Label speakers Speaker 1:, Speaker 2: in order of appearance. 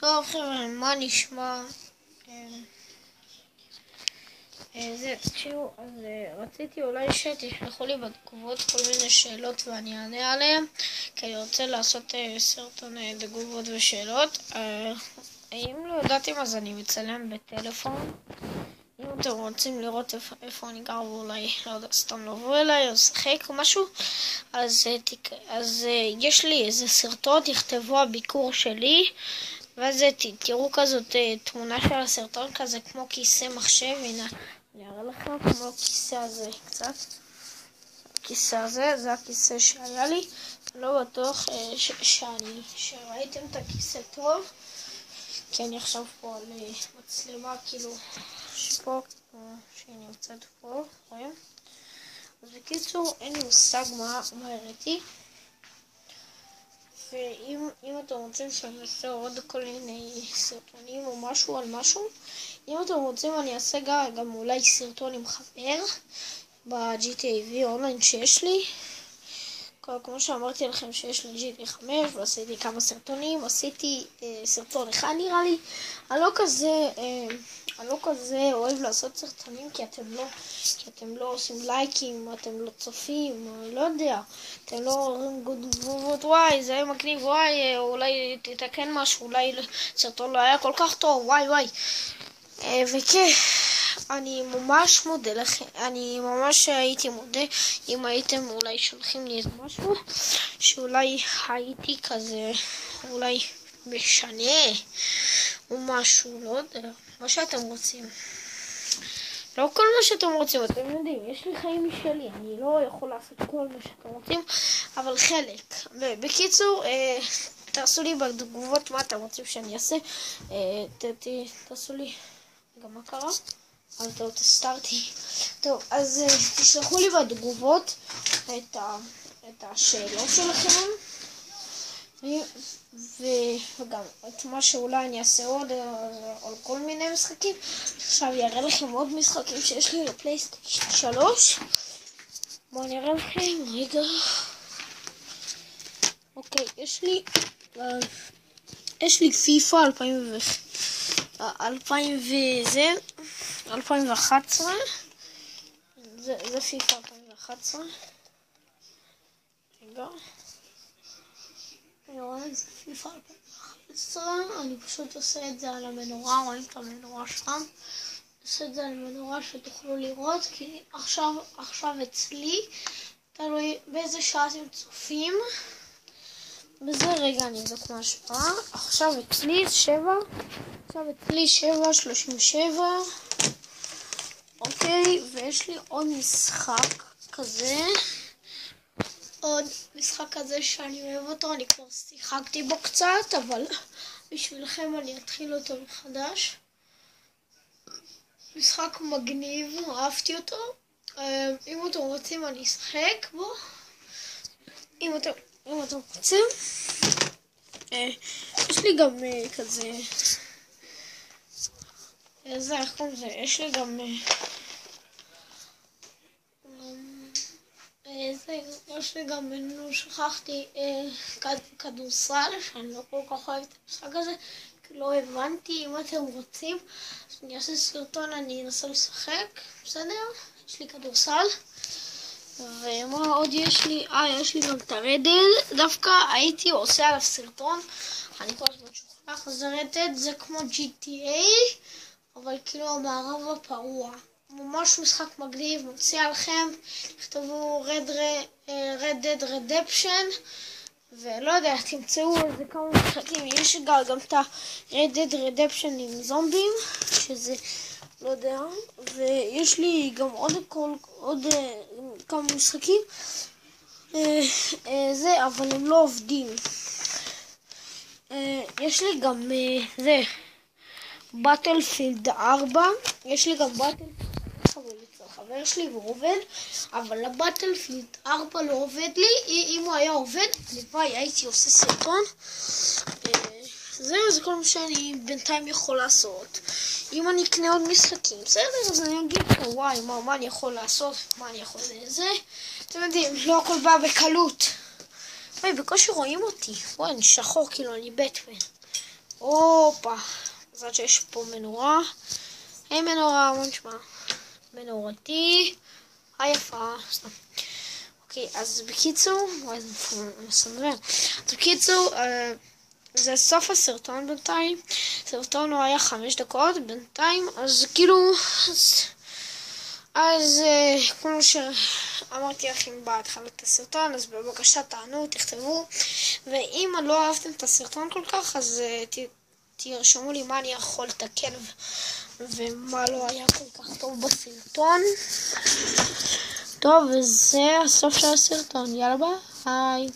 Speaker 1: טוב חבר'ה, מה נשמע? תקשיבו, אז רציתי אולי שתשלחו לי בתגובות כל מיני שאלות ואני אענה עליהן, כי אני רוצה לעשות סרטון תגובות ושאלות. אם לא ידעתם אז אני מצלם בטלפון. אם אתם רוצים לראות איפה אני גר ואולי, לא יודע, סתם לבוא אליי או לשחק או משהו, אז יש לי איזה סרטון, תכתבו הביקור שלי, ואז תראו כזאת תמונה של הסרטון כזה כמו כיסא מחשב. הנה, אני אראה לכם כמו הכיסא הזה קצת. הכיסא הזה, זה הכיסא שהיה לי. לא בטוח שראיתם את הכיסא טוב, כי אני עכשיו פה על מצלמה כאילו שפה, שהיא נמצאת פה, רואים? אז בקיצור, אין לי מושג מה הראיתי. ואם אתם רוצים שאני אעשה עוד כל מיני סרטונים או משהו על משהו, אם אתם רוצים אני אעשה גם אולי סרטון עם חבר ב-GTA אונליין שיש לי. כמו שאמרתי לכם שיש לי GTA 5 ועשיתי כמה סרטונים, עשיתי סרטון אחד נראה לי. אני לא כזה אוהב לעשות סרטונים כי אתם לא עושים לייקים, אתם לא צופים, לא יודע, אתם לא אומרים תגובות, וואי זה היה מגניב, וואי אולי תתקן משהו, אולי סרטון לא היה כל כך טוב, וואי. וכן, אני ממש מודה לכם, אני ממש הייתי מודה אם הייתם אולי שולחים לי איזה משהו שאולי הייתי כזה אולי משנה או משהו, לא יודע, מה שאתם רוצים. לא כל מה שאתם רוצים, אתם יודעים, יש לי חיים משלי, אני לא יכול לעשות כל מה שאתם רוצים, אבל חלק. בקיצור, תעשו לי בתגובות מה אתם רוצים שאני אעשה, תעשו לי, גם מה קרה? אז טוב, תסתרתי. טוב, אז תשלחו לי בתגובות את השאלות שלכם, וגם את מה שאולי אני אעשה עוד על כל מיני משחקים. עכשיו יראה לכם עוד משחקים שיש לי לפלייסטיישן 3. בואו נראה לכם, רגע. אוקיי, יש לי פיפא 2011. זה פיפא 2011. רגע. אני רואה את זה פיפא 2011, אני פשוט עושה את זה על המנורה, רואים את המנורה שם. עושה את זה על המנורה שתוכלו לראות, כי עכשיו אצלי, תלוי באיזה שעה אתם צופים. בזה רגע אני אבדוק מה השעה. עכשיו אצלי 7:37. אוקיי, ויש לי עוד משחק כזה שאני אוהב אותו, אני כבר שיחקתי בו קצת, אבל בשבילכם אני אתחיל אותו מחדש. משחק מגניב, אהבתי אותו. אם אתם רוצים אני אשחק בו. אם אתם רוצים. יש לי גם כזה, איך קוראים לזה? יש לי גם שכחתי, כדורסל, שאני לא כל כך אוהבת את המשחק הזה, כי לא הבנתי. אם אתם רוצים, אז אני אעשה סרטון, אני אנסה לשחק, בסדר? יש לי כדורסל. ומה עוד יש לי? יש לי גם את הרדל, דווקא הייתי עושה עליו סרטון, אני כל הזמן שוכח. זה רדד, זה כמו GTA, אבל כאילו המערב הפרוע. ממש משחק מגניב, מציע לכם, תכתבו Red Dead Redemption, ולא יודע, תמצאו איזה כמה משחקים. יש גם את ה-Red Dead Redemption עם זומבים, שזה לא יודע, ויש לי גם עוד כמה משחקים, אבל הם לא עובדים. יש לי גם Battlefield 4, יש לי גם חבר שלי והוא עובד, אבל הבטלפילד 4 לא עובד לי. אם הוא היה עובד, לבאי הייתי עושה סרטון. זהו, זה כל מה שאני בינתיים יכול לעשות. אם אני אקנה עוד משחקים, בסדר, אז אני אגיד פה, וואי, מה אני יכול לעשות, מה אני יכול לזה. אתם יודעים, לא הכל בא בקלות. וואי, בקושי רואים אותי. וואי, אני שחור, כאילו אני בטמן. הופה, זאת שיש פה מנורה. היי מנורה, מה נשמע? מנורתי היפה. אוקיי, אז בקיצור, וואי זה מסנדרר. אז בקיצור, זה סוף הסרטון בינתיים. הסרטון הוא היה 5 דקות בינתיים, אז כאילו, אז כמו שאמרתי לכם בהתחלת הסרטון, אז בבקשה תענו, תכתבו, ואם לא אהבתם את הסרטון כל כך, אז תרשמו לי מה אני יכול לתקן ומה לא היה כל כך טוב בסרטון. טוב, וזה הסוף של הסרטון. יאללה ביי.